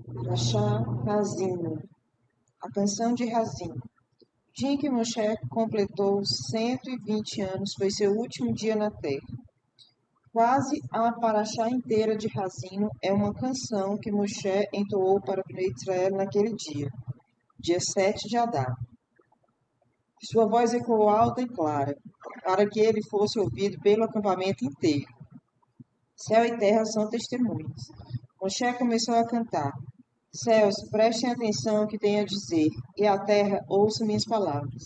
Parashá Razino, a canção de Razino. O dia em que Moshe completou 120 anos foi seu último dia na terra. Quase a Parashá inteira de Razino é uma canção que Moshe entoou para o Bnei Israel naquele dia 7 de Adar. Sua voz ecoou alta e clara, para que ele fosse ouvido pelo acampamento inteiro. Céu e terra são testemunhas. Moshe começou a cantar. Céus, prestem atenção ao que tenho a dizer, e a terra, ouça minhas palavras.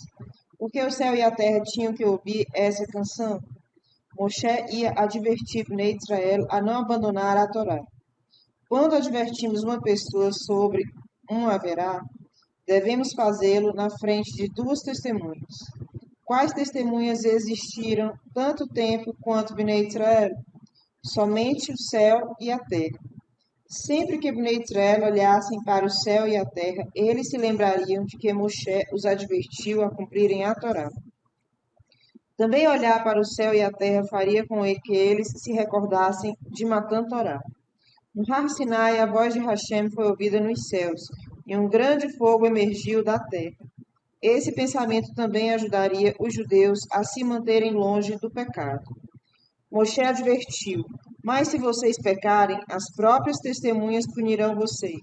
Porque o céu e a terra tinham que ouvir essa canção? Moshe ia advertir Bnei Israel a não abandonar a Torá. Quando advertimos uma pessoa sobre um haverá, devemos fazê-lo na frente de duas testemunhas. Quais testemunhas existiram tanto tempo quanto Bnei Israel? Somente o céu e a terra. Sempre que Bnei Israel olhassem para o céu e a terra, eles se lembrariam de que Moshe os advertiu a cumprirem a Torá. Também olhar para o céu e a terra faria com que eles se recordassem de Matan Torá. No Har Sinai, a voz de Hashem foi ouvida nos céus, e um grande fogo emergiu da terra. Esse pensamento também ajudaria os judeus a se manterem longe do pecado. Moshe advertiu: Mas se vocês pecarem, as próprias testemunhas punirão vocês,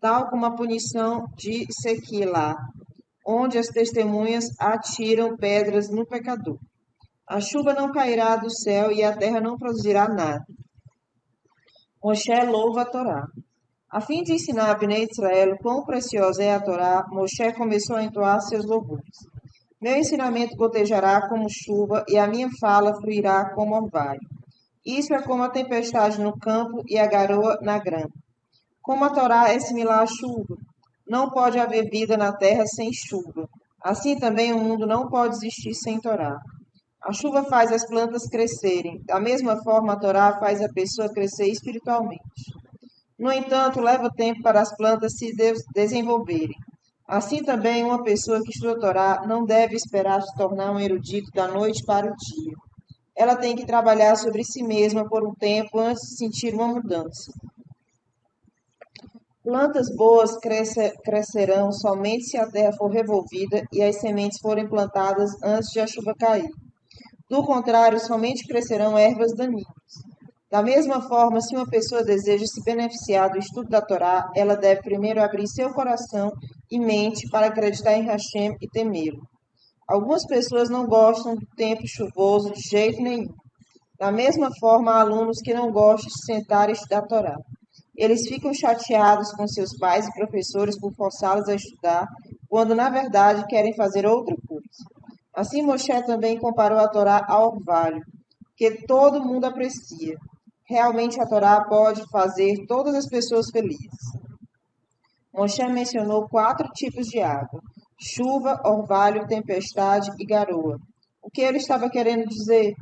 tal como a punição de Sequilá, onde as testemunhas atiram pedras no pecador. A chuva não cairá do céu e a terra não produzirá nada. Moshe louva a Torá. A fim de ensinar a Bnei Israel quão preciosa é a Torá, Moshe começou a entoar seus louvores. Meu ensinamento gotejará como chuva e a minha fala fluirá como orvalho. Isso é como a tempestade no campo e a garoa na grama. Como a Torá é similar à chuva, não pode haver vida na terra sem chuva. Assim também o mundo não pode existir sem Torá. A chuva faz as plantas crescerem. Da mesma forma, a Torá faz a pessoa crescer espiritualmente. No entanto, leva tempo para as plantas se desenvolverem. Assim também, uma pessoa que estuda a Torá não deve esperar se tornar um erudito da noite para o dia. Ela tem que trabalhar sobre si mesma por um tempo antes de sentir uma mudança. Plantas boas crescerão somente se a terra for revolvida e as sementes forem plantadas antes de a chuva cair. Do contrário, somente crescerão ervas daninhas. Da mesma forma, se uma pessoa deseja se beneficiar do estudo da Torá, ela deve primeiro abrir seu coração e mente para acreditar em Hashem e temê-lo. Algumas pessoas não gostam do tempo chuvoso de jeito nenhum. Da mesma forma, há alunos que não gostam de sentar e estudar a Torá. Eles ficam chateados com seus pais e professores por forçá-los a estudar, quando na verdade querem fazer outra coisa. Assim, Moshe também comparou a Torá ao orvalho, que todo mundo aprecia. Realmente a Torá pode fazer todas as pessoas felizes. Moshe mencionou 4 tipos de água: chuva, orvalho, tempestade e garoa. O que ele estava querendo dizer?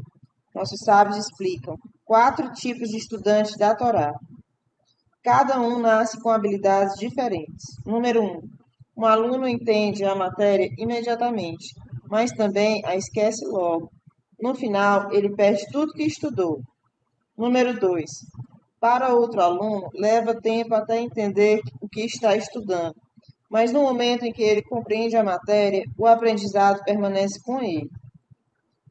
Nossos sábios explicam: 4 tipos de estudantes da Torá. Cada um nasce com habilidades diferentes. Número 1. Um aluno entende a matéria imediatamente, mas também a esquece logo. No final, ele perde tudo que estudou. Número 2. Para outro aluno, leva tempo até entender o que está estudando, mas no momento em que ele compreende a matéria, o aprendizado permanece com ele.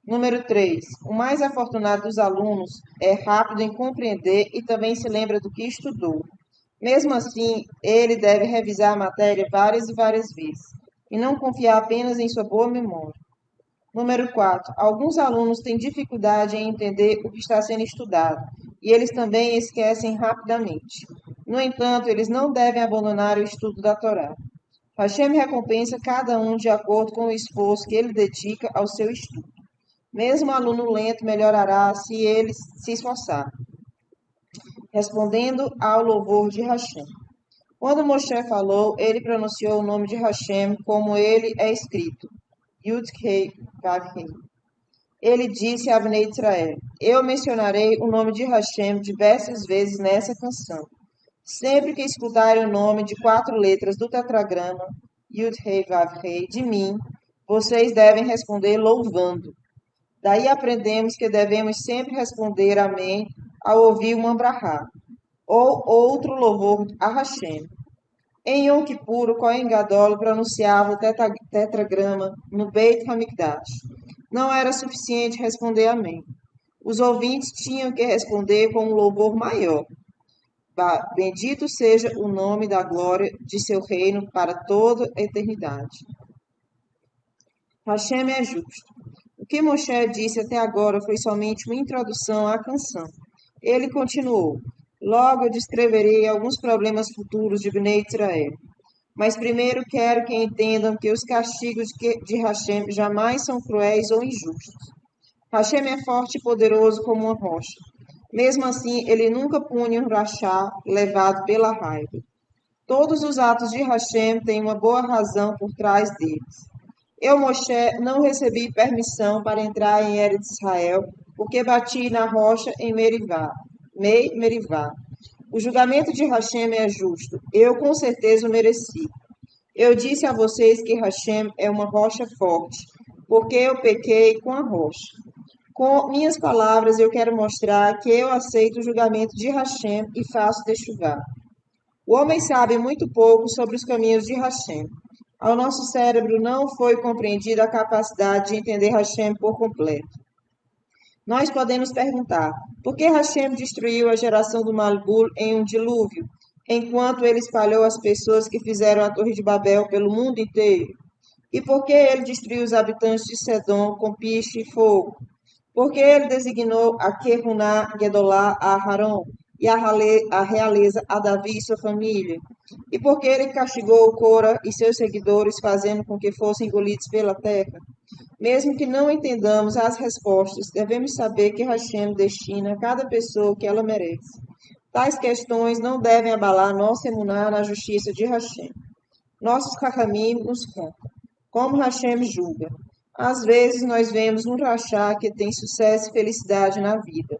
Número 3. O mais afortunado dos alunos é rápido em compreender e também se lembra do que estudou. Mesmo assim, ele deve revisar a matéria várias e várias vezes, e não confiar apenas em sua boa memória. Número 4. Alguns alunos têm dificuldade em entender o que está sendo estudado, e eles também esquecem rapidamente. No entanto, eles não devem abandonar o estudo da Torá. Hashem recompensa cada um de acordo com o esforço que ele dedica ao seu estudo. Mesmo o aluno lento melhorará se ele se esforçar. Respondendo ao louvor de Hashem. Quando Moshe falou, ele pronunciou o nome de Hashem como ele é escrito. Yud-Hei Vav-Hei. Ele disse a Bnei Israel: Eu mencionarei o nome de Hashem diversas vezes nessa canção. Sempre que escutarem o nome de 4 letras do tetragrama Yud-Hei Vav-Hei de mim, vocês devem responder louvando. Daí aprendemos que devemos sempre responder amém ao ouvir uma brahá. ou outro louvor a Hashem. Em Yom Kippur, o Cohen Gadol pronunciava o tetragrama no Beit HaMikdash. Não era suficiente responder amém. Os ouvintes tinham que responder com um louvor maior. Bendito seja o nome da glória de seu reino para toda a eternidade. Hashem é justo. O que Moshe disse até agora foi somente uma introdução à canção. Ele continuou: Logo eu descreverei alguns problemas futuros de Bnei Israel. Mas primeiro quero que entendam que os castigos de Hashem jamais são cruéis ou injustos. Hashem é forte e poderoso como uma rocha. Mesmo assim, ele nunca pune um rachá levado pela raiva. Todos os atos de Hashem têm uma boa razão por trás deles. Eu, Moshe, não recebi permissão para entrar em Eretz Israel, porque bati na rocha em Merivá. Merivá. O julgamento de Hashem é justo. Eu com certeza o mereci. Eu disse a vocês que Hashem é uma rocha forte, porque eu pequei com a rocha. Com minhas palavras, eu quero mostrar que eu aceito o julgamento de Hashem e faço deschuvar. O homem sabe muito pouco sobre os caminhos de Hashem. Ao nosso cérebro não foi compreendida a capacidade de entender Hashem por completo. Nós podemos perguntar, por que Hashem destruiu a geração do Malbul em um dilúvio, enquanto ele espalhou as pessoas que fizeram a Torre de Babel pelo mundo inteiro? E por que ele destruiu os habitantes de Sedom com piche e fogo? Por que ele designou a Keruná, Gedolá, a Aharon, e a realeza a Davi e sua família? E por que ele castigou Cora e seus seguidores, fazendo com que fossem engolidos pela terra? Mesmo que não entendamos as respostas, devemos saber que Hashem destina a cada pessoa o que ela merece. Tais questões não devem abalar nossa emuná na justiça de Hashem. Nossos Chachamim nos contam como Hashem julga. Às vezes nós vemos um rachá que tem sucesso e felicidade na vida,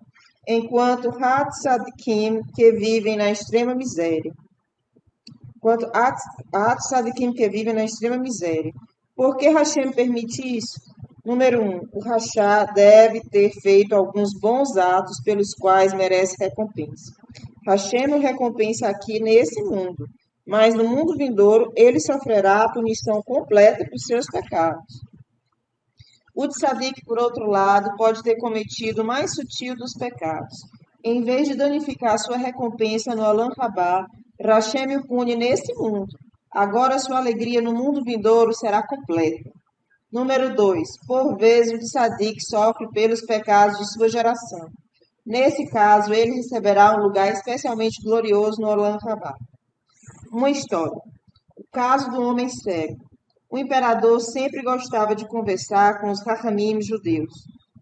enquanto Hatzadikim que vivem na extrema miséria. Por que Hashem permite isso? Número 1. O rachá deve ter feito alguns bons atos pelos quais merece recompensa. Hashem o recompensa aqui nesse mundo, mas no mundo vindouro ele sofrerá a punição completa por seus pecados. O tzadik, por outro lado, pode ter cometido o mais sutil dos pecados. Em vez de danificar sua recompensa no Olam Rabá, Hashem o pune nesse mundo. Agora sua alegria no mundo vindouro será completa. Número 2. Por vezes o tzadik sofre pelos pecados de sua geração. Nesse caso, ele receberá um lugar especialmente glorioso no Olam Rabá. Uma história. O caso do homem cego. O imperador sempre gostava de conversar com os Chachamim judeus.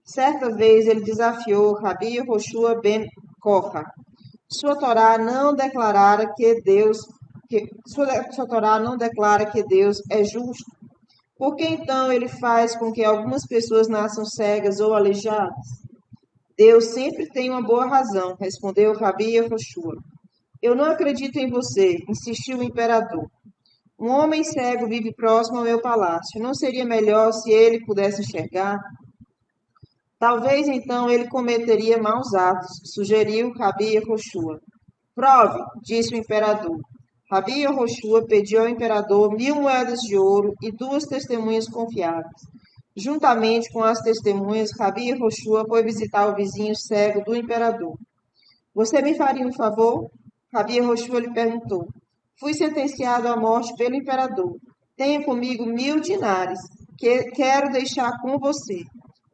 Certa vez ele desafiou Rabi Yoshua ben Korha. Sua Torá não declara que Deus é justo. Por que então ele faz com que algumas pessoas nasçam cegas ou aleijadas? Deus sempre tem uma boa razão, respondeu Rabi Yoshua. Eu não acredito em você, insistiu o imperador. Um homem cego vive próximo ao meu palácio. Não seria melhor se ele pudesse enxergar? Talvez então ele cometeria maus atos, sugeriu Rabi Yehoshua. Prove, disse o imperador. Rabi Yehoshua pediu ao imperador 1000 moedas de ouro e 2 testemunhas confiáveis. Juntamente com as testemunhas, Rabi Yehoshua foi visitar o vizinho cego do imperador. Você me faria um favor? Rabi Yehoshua lhe perguntou. Fui sentenciado à morte pelo imperador. Tenho comigo 1000 dinares, que quero deixar com você.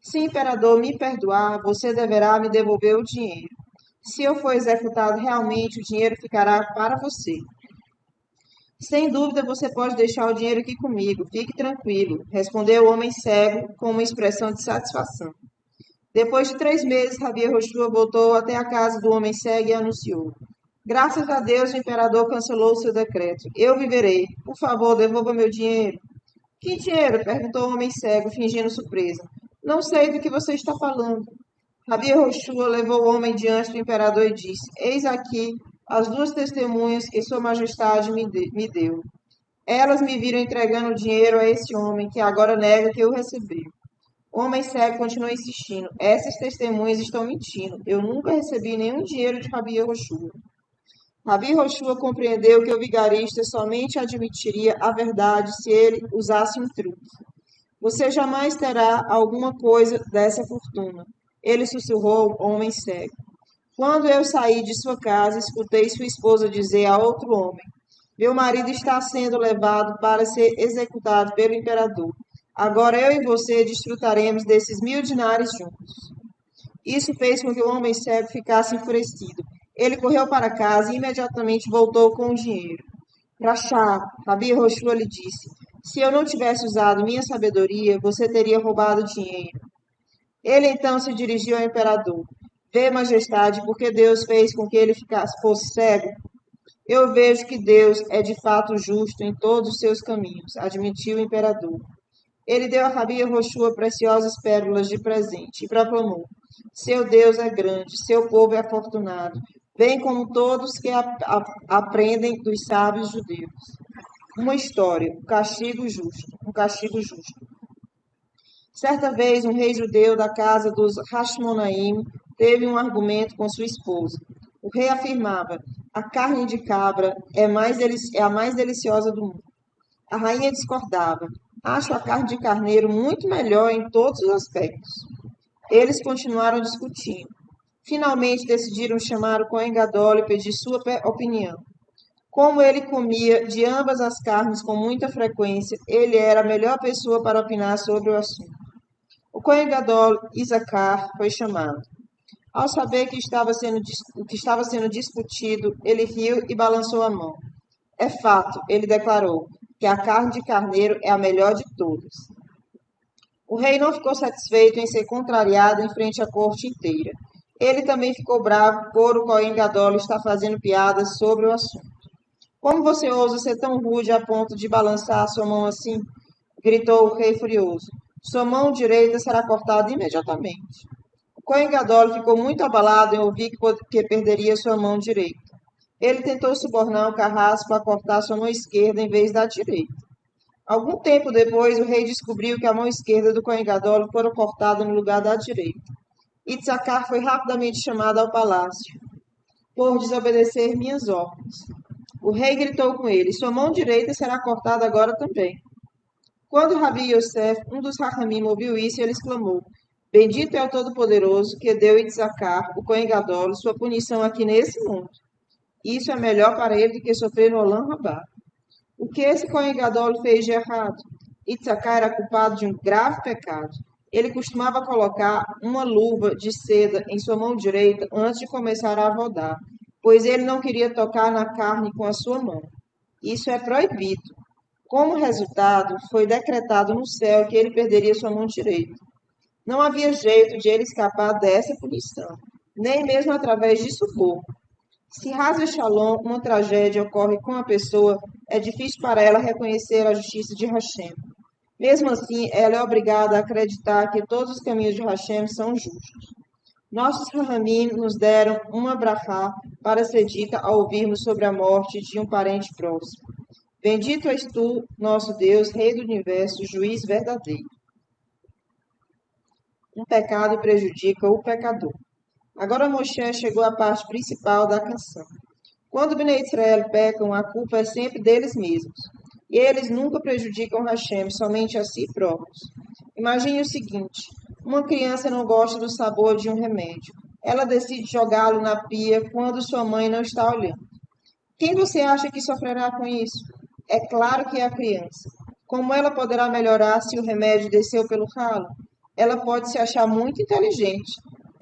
Se o imperador me perdoar, você deverá me devolver o dinheiro. Se eu for executado realmente, o dinheiro ficará para você. Sem dúvida, você pode deixar o dinheiro aqui comigo. Fique tranquilo, respondeu o homem cego com uma expressão de satisfação. Depois de 3 meses, Rabi Yehoshua voltou até a casa do homem cego e anunciou. Graças a Deus, o imperador cancelou o seu decreto. Eu viverei. Por favor, devolva meu dinheiro. Que dinheiro? Perguntou o homem cego, fingindo surpresa. Não sei do que você está falando. Rabi Yehoshua levou o homem diante do imperador e disse, eis aqui as 2 testemunhas que sua majestade me deu. Elas me viram entregando dinheiro a esse homem, que agora nega que o recebeu. O homem cego continuou insistindo. Essas testemunhas estão mentindo. Eu nunca recebi nenhum dinheiro de Rabi Yehoshua. Rabi Roshua compreendeu que o vigarista somente admitiria a verdade se ele usasse um truque. Você jamais terá alguma coisa dessa fortuna. Ele sussurrou ao homem cego. Quando eu saí de sua casa, escutei sua esposa dizer a outro homem: Meu marido está sendo levado para ser executado pelo imperador. Agora eu e você desfrutaremos desses 1000 dinários juntos. Isso fez com que o homem cego ficasse enfurecido. Ele correu para casa e imediatamente voltou com o dinheiro. Rachá, Rabi Roshua lhe disse: Se eu não tivesse usado minha sabedoria, você teria roubado dinheiro. Ele então se dirigiu ao imperador. Vê, majestade, porque Deus fez com que ele fosse cego. Eu vejo que Deus é de fato justo em todos os seus caminhos, admitiu o imperador. Ele deu a Rabi Roshua preciosas pérolas de presente e proclamou: Seu Deus é grande, seu povo é afortunado, bem como todos que aprendem dos sábios judeus. Uma história, um castigo justo. Certa vez, um rei judeu da casa dos Hashmonaim teve um argumento com sua esposa. O rei afirmava: a carne de cabra é a mais deliciosa do mundo. A rainha discordava: acho a carne de carneiro muito melhor em todos os aspectos. Eles continuaram discutindo. Finalmente decidiram chamar o Cohen Gadol e pedir sua opinião. Como ele comia de ambas as carnes com muita frequência, ele era a melhor pessoa para opinar sobre o assunto. O Cohen Gadol Isacar foi chamado. Ao saber o que estava sendo discutido, ele riu e balançou a mão. É fato, ele declarou, que a carne de carneiro é a melhor de todas. O rei não ficou satisfeito em ser contrariado em frente à corte inteira. Ele também ficou bravo por o Cohen Gadol estar fazendo piadas sobre o assunto. Como você ousa ser tão rude a ponto de balançar sua mão assim? Gritou o rei furioso. Sua mão direita será cortada imediatamente. O Cohen Gadol ficou muito abalado em ouvir que perderia sua mão direita. Ele tentou subornar o carrasco a cortar sua mão esquerda em vez da direita. Algum tempo depois, o rei descobriu que a mão esquerda do Cohen Gadol fora cortada no lugar da direita. Itzacar foi rapidamente chamado ao palácio por desobedecer minhas ordens. O rei gritou com ele: Sua mão direita será cortada agora também. Quando Rabi Yosef, um dos Rahamim, ouviu isso, ele exclamou: Bendito é o Todo-Poderoso que deu Itzacar, o Cohen Gadol, sua punição aqui nesse mundo. Isso é melhor para ele do que sofrer no Olam Rabá. O que esse Cohen Gadol fez de errado? Itzacar era culpado de um grave pecado. Ele costumava colocar uma luva de seda em sua mão direita antes de começar a avodar, pois ele não queria tocar na carne com a sua mão. Isso é proibido. Como resultado, foi decretado no céu que ele perderia sua mão direita. Não havia jeito de ele escapar dessa punição, nem mesmo através de suborno. Se Hasbe Shalom, uma tragédia ocorre com a pessoa, é difícil para ela reconhecer a justiça de Hashem. Mesmo assim, ela é obrigada a acreditar que todos os caminhos de Hashem são justos. Nossos Rahamim nos deram uma brachá para ser dita ao ouvirmos sobre a morte de um parente próximo. Bendito és tu, nosso Deus, Rei do Universo, Juiz verdadeiro. Um pecado prejudica o pecador. Agora Moshe chegou à parte principal da canção. Quando Bnei Israel pecam, a culpa é sempre deles mesmos. E eles nunca prejudicam Hashem, somente a si próprios. Imagine o seguinte: uma criança não gosta do sabor de um remédio. Ela decide jogá-lo na pia quando sua mãe não está olhando. Quem você acha que sofrerá com isso? É claro que é a criança. Como ela poderá melhorar se o remédio desceu pelo ralo? Ela pode se achar muito inteligente.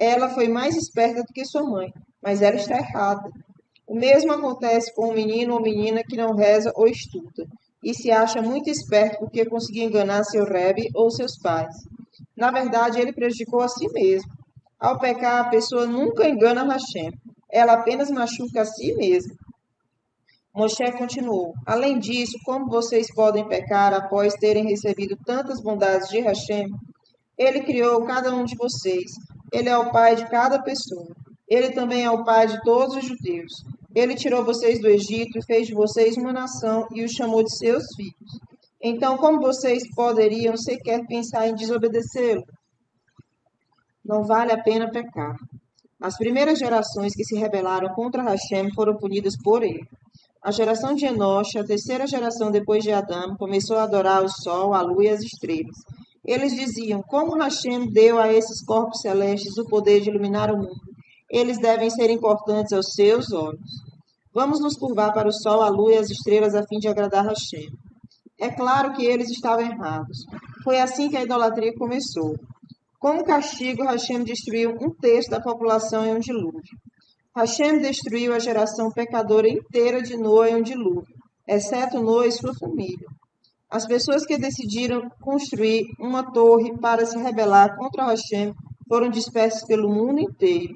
Ela foi mais esperta do que sua mãe, mas ela está errada. O mesmo acontece com um menino ou menina que não reza ou estuda, e se acha muito esperto porque conseguiu enganar seu Rebbe ou seus pais. Na verdade, ele prejudicou a si mesmo. Ao pecar, a pessoa nunca engana Hashem. Ela apenas machuca a si mesma. Moshe continuou: Além disso, como vocês podem pecar após terem recebido tantas bondades de Hashem? Ele criou cada um de vocês. Ele é o pai de cada pessoa. Ele também é o pai de todos os judeus. Ele tirou vocês do Egito e fez de vocês uma nação e os chamou de seus filhos. Então, como vocês poderiam sequer pensar em desobedecê-lo? Não vale a pena pecar. As primeiras gerações que se rebelaram contra Hashem foram punidas por ele. A geração de Enoche, a terceira geração depois de Adão, começou a adorar o sol, a lua e as estrelas. Eles diziam: como Hashem deu a esses corpos celestes o poder de iluminar o mundo, eles devem ser importantes aos seus olhos. Vamos nos curvar para o sol, a lua e as estrelas a fim de agradar Hashem. É claro que eles estavam errados. Foi assim que a idolatria começou. Como castigo, Hashem destruiu um terço da população em um dilúvio. Hashem destruiu a geração pecadora inteira de Noé em um dilúvio, exceto Noé e sua família. As pessoas que decidiram construir uma torre para se rebelar contra Hashem foram dispersas pelo mundo inteiro.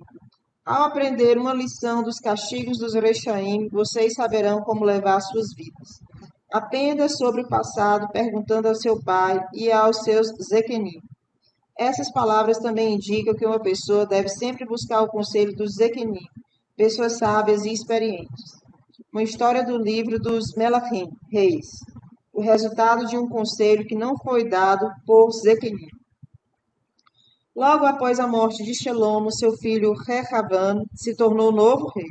Ao aprender uma lição dos castigos dos Rechaim, vocês saberão como levar suas vidas. Aprenda sobre o passado perguntando ao seu pai e aos seus Zequenim. Essas palavras também indicam que uma pessoa deve sempre buscar o conselho dos Zequenim, pessoas sábias e experientes. Uma história do livro dos Melachim, Reis. O resultado de um conselho que não foi dado por Zequenim. Logo após a morte de Shelomo, seu filho Rehavam se tornou novo rei.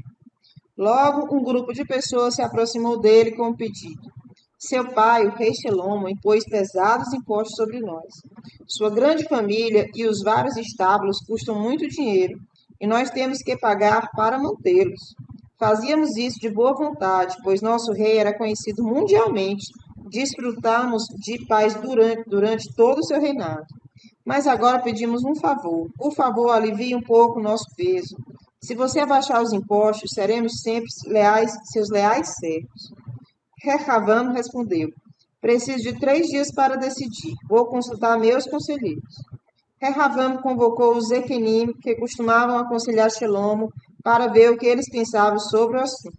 Logo, um grupo de pessoas se aproximou dele com um pedido. Seu pai, o rei Shelomo, impôs pesados impostos sobre nós. Sua grande família e os vários estábulos custam muito dinheiro, e nós temos que pagar para mantê-los. Fazíamos isso de boa vontade, pois nosso rei era conhecido mundialmente. Desfrutamos de paz durante todo o seu reinado. Mas agora pedimos um favor. Por favor, alivie um pouco o nosso peso. Se você abaixar os impostos, seremos sempre seus leais servos. Rehavam respondeu: preciso de 3 dias para decidir. Vou consultar meus conselheiros. Rehavam convocou os Zequenim, que costumavam aconselhar Shelomo, para ver o que eles pensavam sobre o assunto.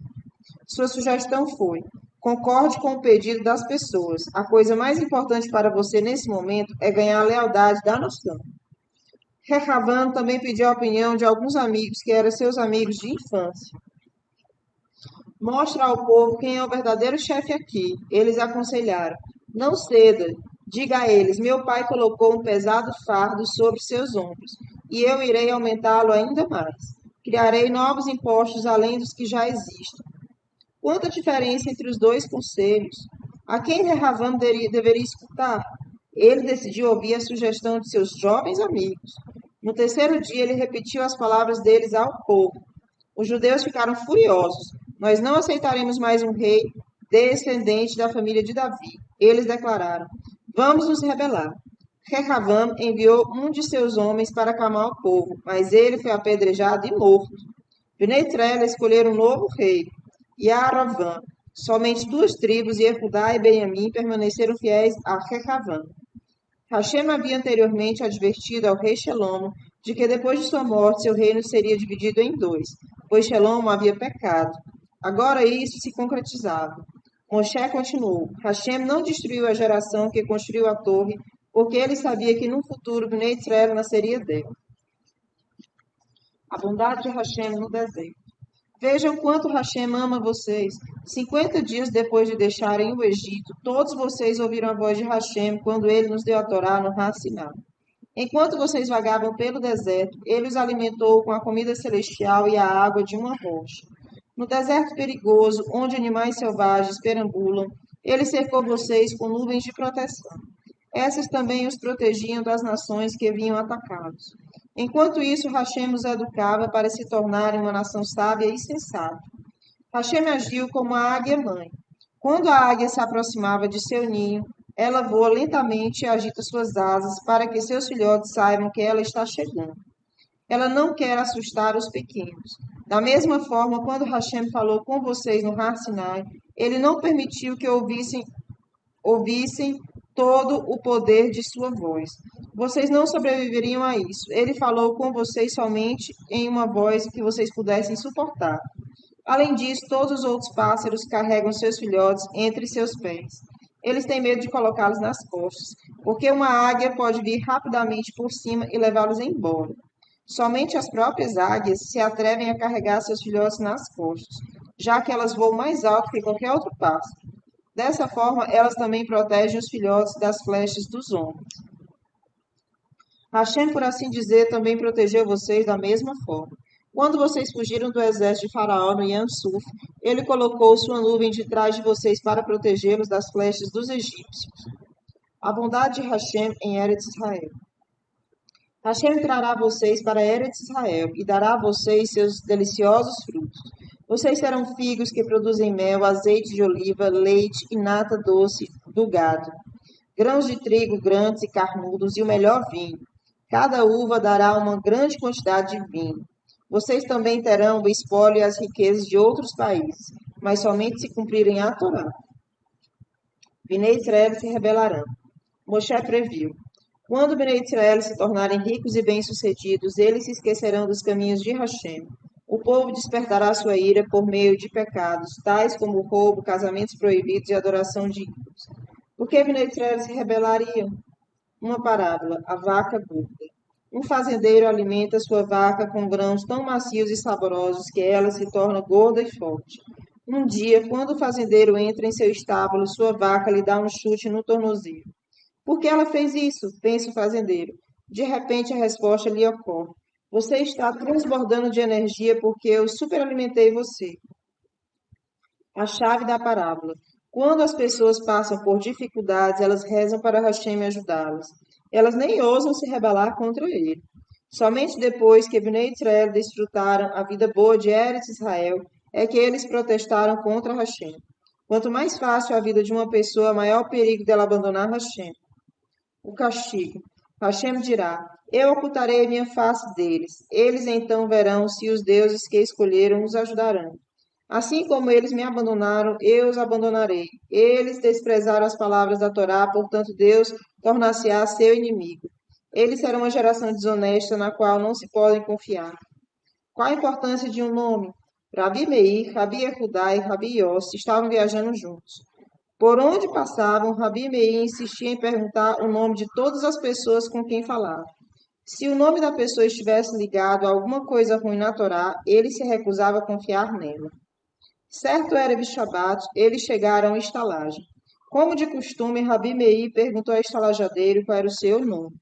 Sua sugestão foi: concorde com o pedido das pessoas. A coisa mais importante para você nesse momento é ganhar a lealdade da nação. Rehavam também pediu a opinião de alguns amigos que eram seus amigos de infância. Mostra ao povo quem é o verdadeiro chefe aqui. Eles aconselharam: não ceda. Diga a eles: meu pai colocou um pesado fardo sobre seus ombros, e eu irei aumentá-lo ainda mais. Criarei novos impostos além dos que já existem. Quanta diferença entre os dois conselhos! A quem Rehavam deveria escutar? Ele decidiu ouvir a sugestão de seus jovens amigos. No terceiro dia, ele repetiu as palavras deles ao povo. Os judeus ficaram furiosos. Nós não aceitaremos mais um rei descendente da família de Davi. Eles declararam: vamos nos rebelar. Rehavam enviou um de seus homens para acalmar o povo, mas ele foi apedrejado e morto. Bnei Trela escolheram um novo rei, Yarovam. Somente 2 tribos, Yehudá e Benjamim, permaneceram fiéis a Rehavam. Hashem havia anteriormente advertido ao rei Shelomo de que depois de sua morte seu reino seria dividido em 2, pois Shelomo havia pecado. Agora isso se concretizava. Moshe continuou: Hashem não destruiu a geração que construiu a torre, porque ele sabia que no futuro Bnei Israel nasceria dela. A bondade de Hashem no deserto. Vejam quanto Hashem ama vocês. 50 dias depois de deixarem o Egito, todos vocês ouviram a voz de Hashem quando ele nos deu a Torá no Har Sinai. Enquanto vocês vagavam pelo deserto, ele os alimentou com a comida celestial e a água de uma rocha. No deserto perigoso, onde animais selvagens perambulam, ele cercou vocês com nuvens de proteção. Essas também os protegiam das nações que vinham atacá-los. Enquanto isso, Hashem os educava para se tornarem uma nação sábia e sensata. Hashem agiu como a águia mãe. Quando a águia se aproximava de seu ninho, ela voa lentamente e agita suas asas para que seus filhotes saibam que ela está chegando. Ela não quer assustar os pequenos. Da mesma forma, quando Hashem falou com vocês no Har Sinai, ele não permitiu que ouvissem todo o poder de sua voz. Vocês não sobreviveriam a isso. Ele falou com vocês somente em uma voz que vocês pudessem suportar. Além disso, todos os outros pássaros carregam seus filhotes entre seus pés. Eles têm medo de colocá-los nas costas, porque uma águia pode vir rapidamente por cima e levá-los embora. Somente as próprias águias se atrevem a carregar seus filhotes nas costas, já que elas voam mais alto que qualquer outro pássaro. Dessa forma, elas também protegem os filhotes das flechas dos homens. Hashem, por assim dizer, também protegeu vocês da mesma forma. Quando vocês fugiram do exército de Faraó no Yam Suf, ele colocou sua nuvem de trás de vocês para protegê-los das flechas dos egípcios. A bondade de Hashem em Eretz Israel. Hashem trará vocês para Eretz Israel e dará a vocês seus deliciosos frutos. Vocês serão figos que produzem mel, azeite de oliva, leite e nata doce do gado, grãos de trigo grandes e carnudos e o melhor vinho. Cada uva dará uma grande quantidade de vinho. Vocês também terão o espólio e as riquezas de outros países, mas somente se cumprirem a Torá. Bnei Israel se rebelarão. Moshe previu. Quando Bnei Israel se tornarem ricos e bem-sucedidos, eles se esquecerão dos caminhos de Hashem. O povo despertará sua ira por meio de pecados, tais como roubo, casamentos proibidos e adoração de ídolos. Por que Bnei Israel se rebelariam? Uma parábola, a vaca gorda. Um fazendeiro alimenta sua vaca com grãos tão macios e saborosos que ela se torna gorda e forte. Um dia, quando o fazendeiro entra em seu estábulo, sua vaca lhe dá um chute no tornozelo. Por que ela fez isso? Pensa o fazendeiro. De repente a resposta lhe ocorre. Você está transbordando de energia porque eu superalimentei você. A chave da parábola. Quando as pessoas passam por dificuldades, elas rezam para Hashem ajudá-las. Elas nem ousam se rebelar contra ele. Somente depois que Bnei Israel desfrutaram a vida boa de Eretz Israel, é que eles protestaram contra Hashem. Quanto mais fácil a vida de uma pessoa, maior o perigo dela abandonar Hashem. O castigo. Hashem dirá: Eu ocultarei minha face deles. Eles então verão se os deuses que escolheram os ajudarão. Assim como eles me abandonaram, eu os abandonarei. Eles desprezaram as palavras da Torá, portanto Deus tornar-se-á seu inimigo. Eles serão uma geração desonesta na qual não se podem confiar. Qual a importância de um nome? Rabi Meir, Rabi Yehudá e Rabi Yossi estavam viajando juntos. Por onde passavam, Rabi Meir insistia em perguntar o nome de todas as pessoas com quem falava. Se o nome da pessoa estivesse ligado a alguma coisa ruim na Torá, ele se recusava a confiar nela. Certo era Shabat, eles chegaram à estalagem. Como de costume, Rabi Meir perguntou ao estalajadeiro qual era o seu nome.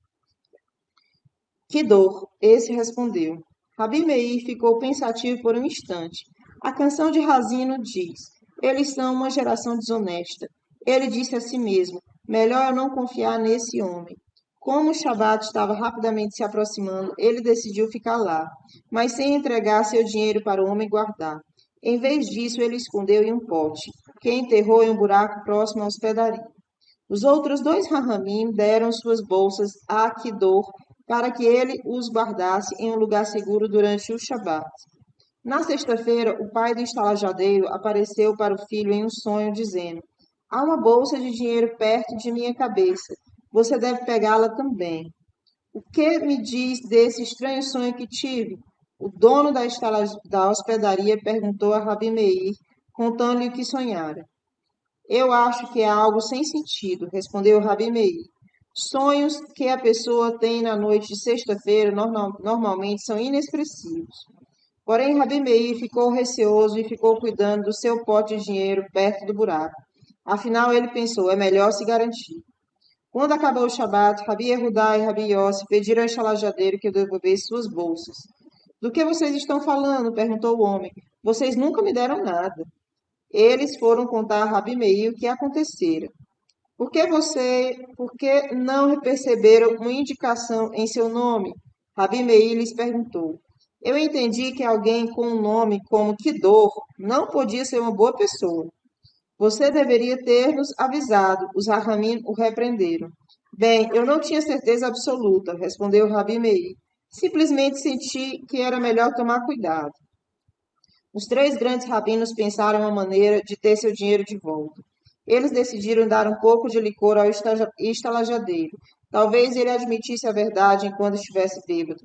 Kidor, esse respondeu. Rabi Meir ficou pensativo por um instante. A canção de Razino diz: Eles são uma geração desonesta. Ele disse a si mesmo: Melhor eu não confiar nesse homem. Como o Shabat estava rapidamente se aproximando, ele decidiu ficar lá, mas sem entregar seu dinheiro para o homem guardar. Em vez disso, ele escondeu em um pote, que enterrou em um buraco próximo à hospedaria. Os outros dois Rahamim deram suas bolsas a Kidor para que ele os guardasse em um lugar seguro durante o Shabat. Na sexta-feira, o pai do estalajadeiro apareceu para o filho em um sonho, dizendo: Há uma bolsa de dinheiro perto de minha cabeça. Você deve pegá-la também. O que me diz desse estranho sonho que tive? O dono da hospedaria perguntou a Rabi Meir, contando-lhe o que sonhara. Eu acho que é algo sem sentido, respondeu Rabi Meir. Sonhos que a pessoa tem na noite de sexta-feira normalmente são inexpressivos. Porém, Rabi Meir ficou receoso e ficou cuidando do seu pote de dinheiro perto do buraco. Afinal, ele pensou, é melhor se garantir. Quando acabou o Shabat, Rabi Yehudá e Rabi Yossi pediram ao estalajadeiro que devolvesse suas bolsas. Do que vocês estão falando? Perguntou o homem. Vocês nunca me deram nada. Eles foram contar a Rabi Meir o que acontecera. Por que não perceberam uma indicação em seu nome? Rabi Meir lhes perguntou. Eu entendi que alguém com um nome como Kidor não podia ser uma boa pessoa. Você deveria ter nos avisado, os Rahamim o repreenderam. Bem, eu não tinha certeza absoluta, respondeu Rabi Meir. Simplesmente senti que era melhor tomar cuidado. Os três grandes rabinos pensaram uma maneira de ter seu dinheiro de volta. Eles decidiram dar um pouco de licor ao estalajadeiro. Talvez ele admitisse a verdade enquanto estivesse bêbado.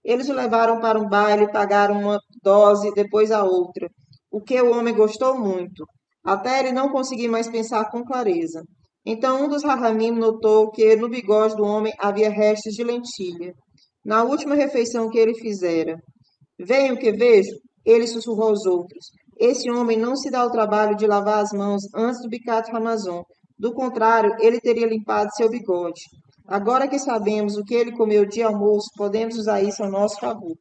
Eles o levaram para um baile e pagaram uma dose, depois a outra, o que o homem gostou muito, até ele não conseguir mais pensar com clareza. Então um dos Rahamim notou que no bigode do homem havia restos de lentilha. Na última refeição que ele fizera. Venham que vejo, ele sussurrou aos outros. Esse homem não se dá o trabalho de lavar as mãos antes do Bicat Ramazon. Do contrário, ele teria limpado seu bigode. Agora que sabemos o que ele comeu de almoço, podemos usar isso ao nosso favor.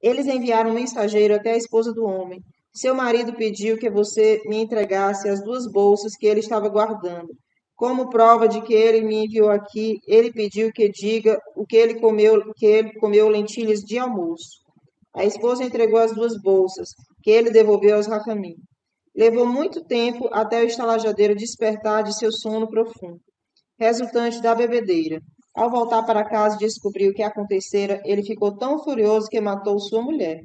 Eles enviaram um mensageiro até a esposa do homem. Seu marido pediu que você me entregasse as 2 bolsas que ele estava guardando. Como prova de que ele me enviou aqui, ele pediu que diga o que ele comeu lentilhas de almoço. A esposa entregou as 2 bolsas, que ele devolveu aos Rachamim. Levou muito tempo até o estalajadeiro despertar de seu sono profundo, resultante da bebedeira. Ao voltar para casa e descobrir o que acontecera, ele ficou tão furioso que matou sua mulher.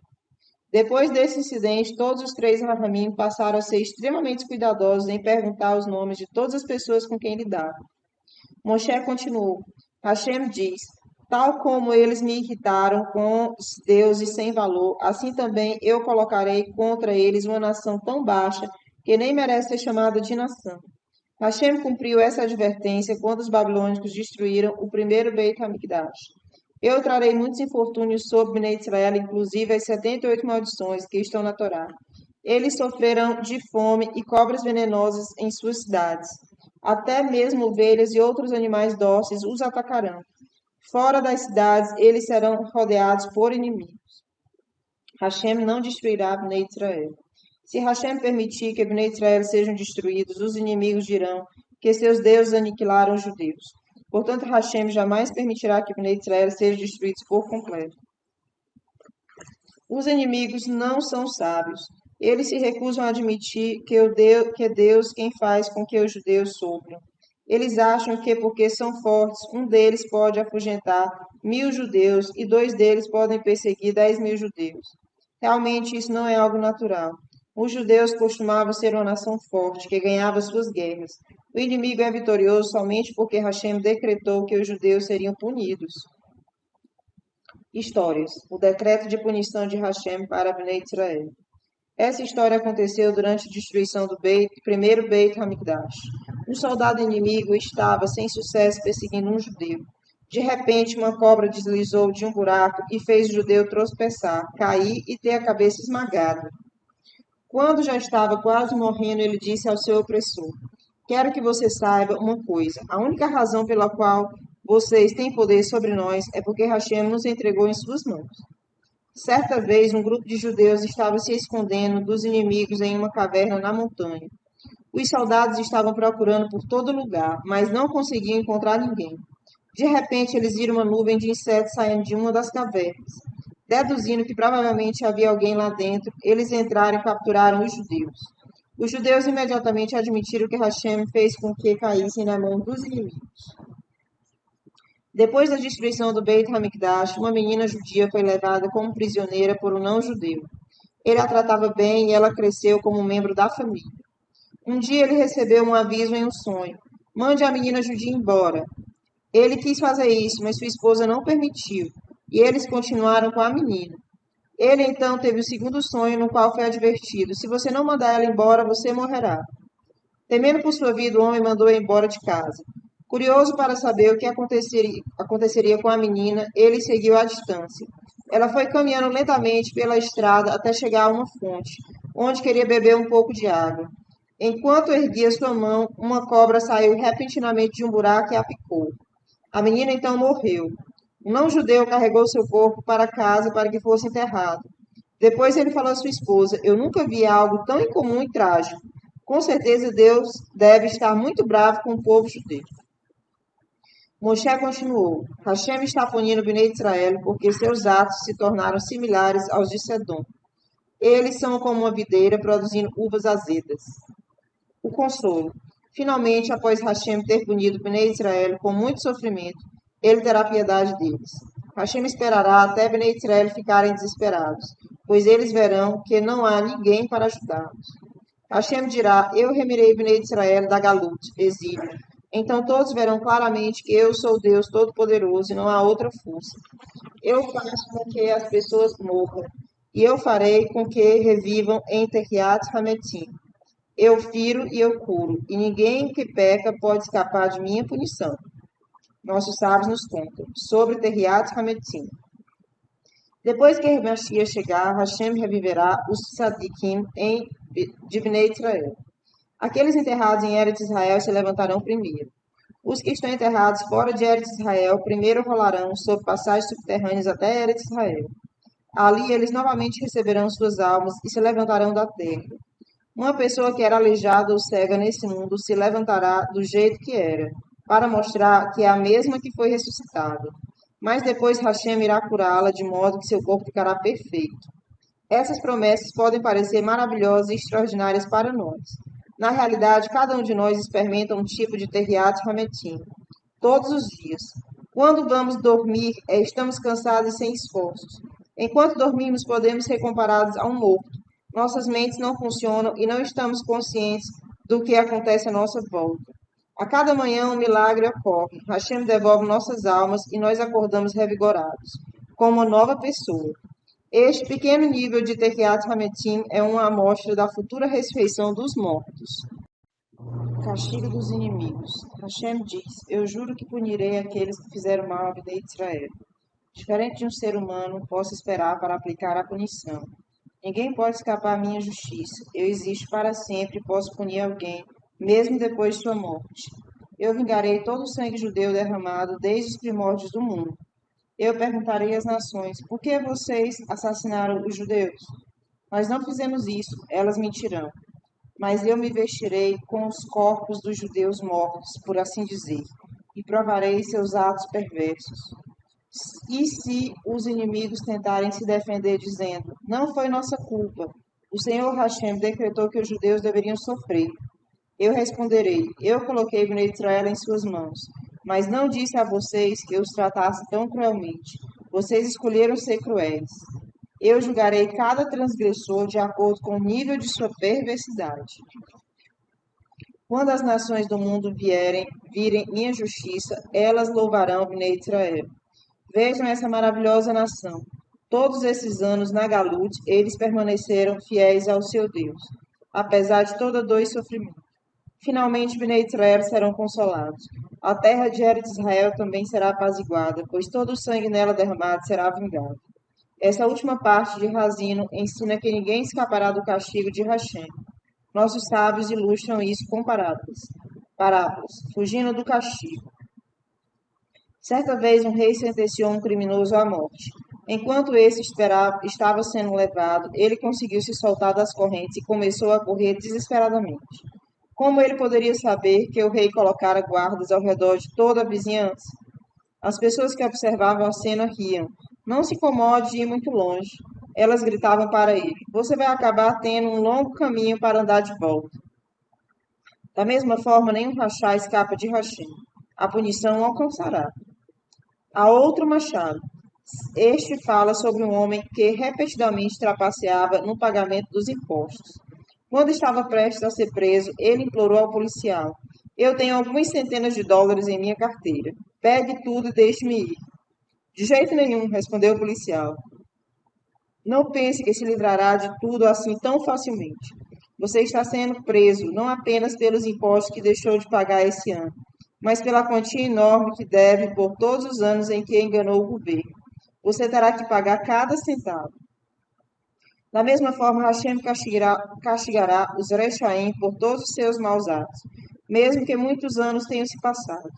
Depois desse incidente, todos os 3 Rahamim passaram a ser extremamente cuidadosos em perguntar os nomes de todas as pessoas com quem lidavam. Moshe continuou: Hashem diz: tal como eles me irritaram com os deuses sem valor, assim também eu colocarei contra eles uma nação tão baixa que nem merece ser chamada de nação. Hashem cumpriu essa advertência quando os babilônicos destruíram o primeiro Beit HaMikdash. Eu trarei muitos infortúnios sobre Bnei Israel, inclusive as 78 maldições que estão na Torá. Eles sofrerão de fome e cobras venenosas em suas cidades. Até mesmo ovelhas e outros animais dóceis os atacarão. Fora das cidades, eles serão rodeados por inimigos. Hashem não destruirá Bnei Israel. Se Hashem permitir que Bnei Israel sejam destruídos, os inimigos dirão que seus deuses aniquilaram os judeus. Portanto, Hashem jamais permitirá que Bnei Israel sejam destruídos por completo. Os inimigos não são sábios. Eles se recusam a admitir que é Deus quem faz com que os judeus sofram. Eles acham que, porque são fortes, um deles pode afugentar 1.000 judeus e 2 deles podem perseguir 10.000 judeus. Realmente, isso não é algo natural. Os judeus costumavam ser uma nação forte, que ganhava suas guerras. O inimigo é vitorioso somente porque Hashem decretou que os judeus seriam punidos. Histórias. O decreto de punição de Hashem para Bnei Israel. Essa história aconteceu durante a destruição do primeiro Beit HaMikdash. Um soldado inimigo estava sem sucesso perseguindo um judeu. De repente, uma cobra deslizou de um buraco e fez o judeu tropeçar, cair e ter a cabeça esmagada. Quando já estava quase morrendo, ele disse ao seu opressor: quero que você saiba uma coisa. A única razão pela qual vocês têm poder sobre nós é porque Hashem nos entregou em suas mãos. Certa vez, um grupo de judeus estava se escondendo dos inimigos em uma caverna na montanha. Os soldados estavam procurando por todo lugar, mas não conseguiam encontrar ninguém. De repente, eles viram uma nuvem de insetos saindo de uma das cavernas. Deduzindo que provavelmente havia alguém lá dentro, eles entraram e capturaram os judeus. Os judeus imediatamente admitiram que Hashem fez com que caíssem na mão dos inimigos. Depois da destruição do Beit HaMikdash, uma menina judia foi levada como prisioneira por um não-judeu. Ele a tratava bem e ela cresceu como um membro da família. Um dia ele recebeu um aviso em um sonho: mande a menina judia embora. Ele quis fazer isso, mas sua esposa não permitiu, e eles continuaram com a menina. Ele então teve o segundo sonho, no qual foi advertido: se você não mandar ela embora, você morrerá. Temendo por sua vida, o homem mandou-a embora de casa. Curioso para saber o que aconteceria com a menina, ele seguiu à distância. Ela foi caminhando lentamente pela estrada até chegar a uma fonte, onde queria beber um pouco de água. Enquanto erguia sua mão, uma cobra saiu repentinamente de um buraco e a picou. A menina então morreu. Um não-judeu carregou seu corpo para casa para que fosse enterrado. Depois ele falou à sua esposa: eu nunca vi algo tão incomum e trágico. Com certeza Deus deve estar muito bravo com o povo judeu. Moshe continuou: Hashem está punindo Bnei Israel porque seus atos se tornaram similares aos de Sedom. Eles são como uma videira produzindo uvas azedas. O consolo. Finalmente, após Hashem ter punido Bnei Israel com muito sofrimento, ele terá piedade deles. Hashem esperará até Bnei Israel ficarem desesperados, pois eles verão que não há ninguém para ajudá-los. Hashem dirá: eu remirei Bnei Israel da Galut, exílio. Então todos verão claramente que eu sou Deus Todo-Poderoso e não há outra força. Eu faço com que as pessoas morram, e eu farei com que revivam em Tehiat Hametim. Eu firo e eu curo, e ninguém que peca pode escapar de minha punição. Nossos sábios nos contam sobre Tehiat Hametim. Depois que Mashiach chegar, Hashem reviverá os Tzadikim de Bnei Israel. Aqueles enterrados em Eretz Israel se levantarão primeiro. Os que estão enterrados fora de Eretz Israel primeiro rolarão sob passagens subterrâneas até Eretz Israel. Ali eles novamente receberão suas almas e se levantarão da terra. Uma pessoa que era aleijada ou cega nesse mundo se levantará do jeito que era, para mostrar que é a mesma que foi ressuscitada. Mas depois Hashem irá curá-la de modo que seu corpo ficará perfeito. Essas promessas podem parecer maravilhosas e extraordinárias para nós. Na realidade, cada um de nós experimenta um tipo de Terriat Hametim, todos os dias. Quando vamos dormir, estamos cansados e sem esforços. Enquanto dormimos, podemos ser comparados a um morto. Nossas mentes não funcionam e não estamos conscientes do que acontece à nossa volta. A cada manhã um milagre ocorre. Hashem devolve nossas almas e nós acordamos revigorados, como uma nova pessoa. Este pequeno nível de Tekiat Hametim é uma amostra da futura ressurreição dos mortos. Castigo dos inimigos. Hashem diz: Eu juro que punirei aqueles que fizeram mal à vida de Israel. Diferente de um ser humano, posso esperar para aplicar a punição. Ninguém pode escapar à minha justiça. Eu existo para sempre e posso punir alguém, mesmo depois de sua morte. Eu vingarei todo o sangue judeu derramado desde os primórdios do mundo. Eu perguntarei às nações: por que vocês assassinaram os judeus? Nós não fizemos isso, elas mentirão. Mas eu me vestirei com os corpos dos judeus mortos, por assim dizer, e provarei seus atos perversos. E se os inimigos tentarem se defender dizendo: não foi nossa culpa, o Senhor Hashem decretou que os judeus deveriam sofrer. Eu responderei: eu coloquei Bnei Israel em suas mãos, mas não disse a vocês que eu os tratasse tão cruelmente. Vocês escolheram ser cruéis. Eu julgarei cada transgressor de acordo com o nível de sua perversidade. Quando as nações do mundo virem minha justiça, elas louvarão Bnei Israel. Vejam essa maravilhosa nação. Todos esses anos na Galut, eles permaneceram fiéis ao seu Deus, apesar de toda dor e sofrimento. Finalmente, Bnei Israel serão consolados. A terra de Eretz Israel também será apaziguada, pois todo o sangue nela derramado será vingado. Essa última parte de Razino ensina que ninguém escapará do castigo de Hashem. Nossos sábios ilustram isso com parábolas, fugindo do castigo. Certa vez um rei sentenciou um criminoso à morte. Enquanto esse estava sendo levado, ele conseguiu se soltar das correntes e começou a correr desesperadamente. Como ele poderia saber que o rei colocara guardas ao redor de toda a vizinhança? As pessoas que observavam a cena riam. Não se incomode de ir muito longe. Elas gritavam para ele: você vai acabar tendo um longo caminho para andar de volta. Da mesma forma, nenhum rachá escapa de Hashem. A punição o alcançará. A outro machado. Este fala sobre um homem que repetidamente trapaceava no pagamento dos impostos. Quando estava prestes a ser preso, ele implorou ao policial: eu tenho algumas centenas de dólares em minha carteira. Pegue tudo e deixe-me ir. De jeito nenhum, respondeu o policial. Não pense que se livrará de tudo assim tão facilmente. Você está sendo preso não apenas pelos impostos que deixou de pagar esse ano, mas pela quantia enorme que deve por todos os anos em que enganou o governo. Você terá que pagar cada centavo. Da mesma forma, Hashem castigará os Rechaim por todos os seus maus atos, mesmo que muitos anos tenham se passado.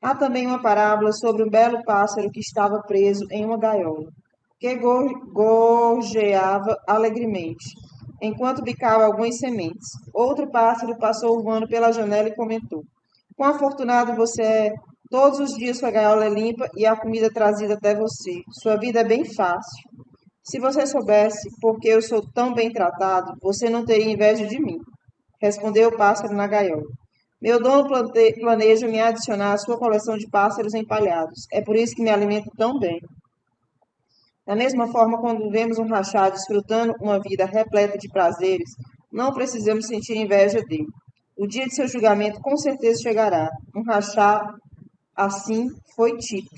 Há também uma parábola sobre um belo pássaro que estava preso em uma gaiola, que gorjeava alegremente, enquanto bicava algumas sementes. Outro pássaro passou voando pela janela e comentou: quão afortunado você é! Todos os dias sua gaiola é limpa e a comida trazida até você. Sua vida é bem fácil. Se você soubesse por que eu sou tão bem tratado, você não teria inveja de mim, respondeu o pássaro na gaiola. Meu dono planeja me adicionar à sua coleção de pássaros empalhados. É por isso que me alimento tão bem. Da mesma forma, quando vemos um rachá desfrutando uma vida repleta de prazeres, não precisamos sentir inveja dele. O dia de seu julgamento com certeza chegará. Um rachá assim foi Tito.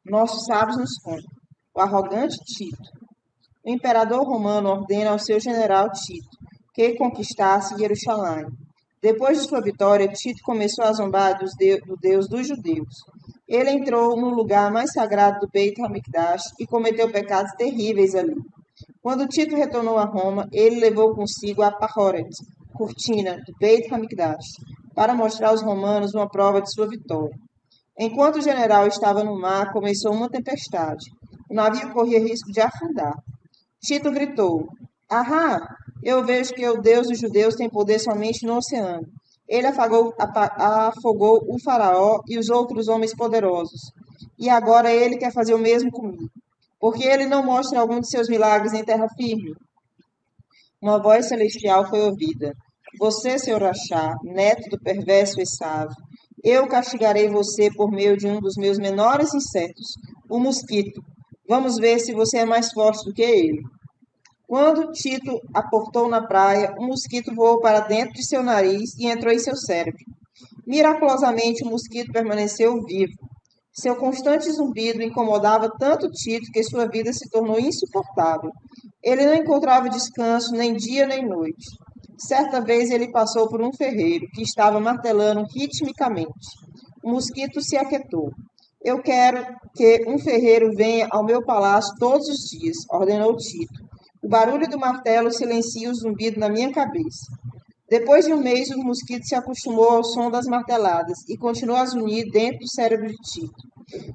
Nossos sábios nos contam. O arrogante Tito. O imperador romano ordena ao seu general Tito que conquistasse Jerusalém. Depois de sua vitória, Tito começou a zombar do Deus dos judeus. Ele entrou no lugar mais sagrado do Beit HaMikdash e cometeu pecados terríveis ali. Quando Tito retornou a Roma, ele levou consigo a Pahoret, cortina do Beit HaMikdash, para mostrar aos romanos uma prova de sua vitória. Enquanto o general estava no mar, começou uma tempestade. O navio corria risco de afundar. Tito gritou: Ahá! Eu vejo que o Deus dos judeus tem poder somente no oceano. Ele afogou o faraó e os outros homens poderosos. E agora ele quer fazer o mesmo comigo. Porque ele não mostra algum de seus milagres em terra firme? Uma voz celestial foi ouvida. Você, seu Rachá, neto do perverso Esaú, eu castigarei você por meio de um dos meus menores insetos, o mosquito. Vamos ver se você é mais forte do que ele. Quando Tito aportou na praia, um mosquito voou para dentro de seu nariz e entrou em seu cérebro. Miraculosamente, o mosquito permaneceu vivo. Seu constante zumbido incomodava tanto Tito que sua vida se tornou insuportável. Ele não encontrava descanso nem dia nem noite. Certa vez ele passou por um ferreiro que estava martelando ritmicamente. O mosquito se aquietou. Eu quero que um ferreiro venha ao meu palácio todos os dias, ordenou Tito. O barulho do martelo silencia o zumbido na minha cabeça. Depois de um mês, o mosquito se acostumou ao som das marteladas e continuou a zunir dentro do cérebro de Tito.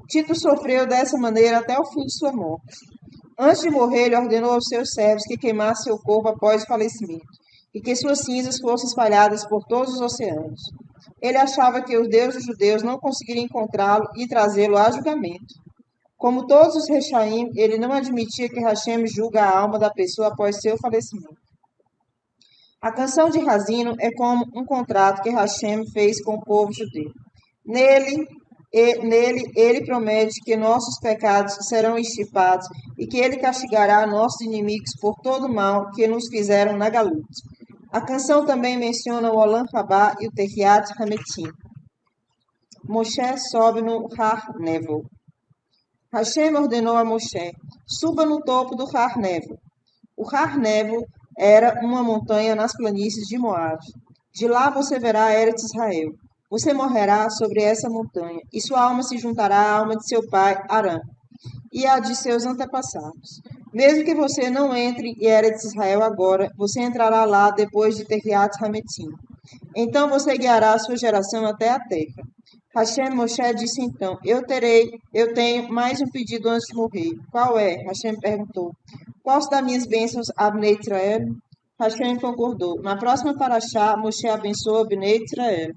Tito sofreu dessa maneira até o fim de sua morte. Antes de morrer, ele ordenou aos seus servos que queimassem seu corpo após o falecimento e que suas cinzas fossem espalhadas por todos os oceanos. Ele achava que os deuses judeus não conseguiriam encontrá-lo e trazê-lo a julgamento. Como todos os Rechaim, ele não admitia que Hashem julga a alma da pessoa após seu falecimento. A canção de Razino é como um contrato que Hashem fez com o povo judeu. Nele ele promete que nossos pecados serão extirpados e que ele castigará nossos inimigos por todo o mal que nos fizeram na Galut. A canção também menciona o Olam Rabá e o Tehiat Hametim. Moshe sobe no Har Nevo. Hashem ordenou a Moshe: suba no topo do Har Nevo. O Har Nevo era uma montanha nas planícies de Moab. De lá você verá Eretz Israel. Você morrerá sobre essa montanha, e sua alma se juntará à alma de seu pai Arã e à de seus antepassados. Mesmo que você não entre em Eretz Israel agora, você entrará lá depois de Tehiat Hametim. Então você guiará a sua geração até a terra. Hashem Moshe disse então: eu tenho mais um pedido antes de morrer. Qual é? Hashem perguntou. Posso dar minhas bênçãos a Bnei Israel? Hashem concordou. Na próxima paraxá, Moshe abençoa Bnei Israel.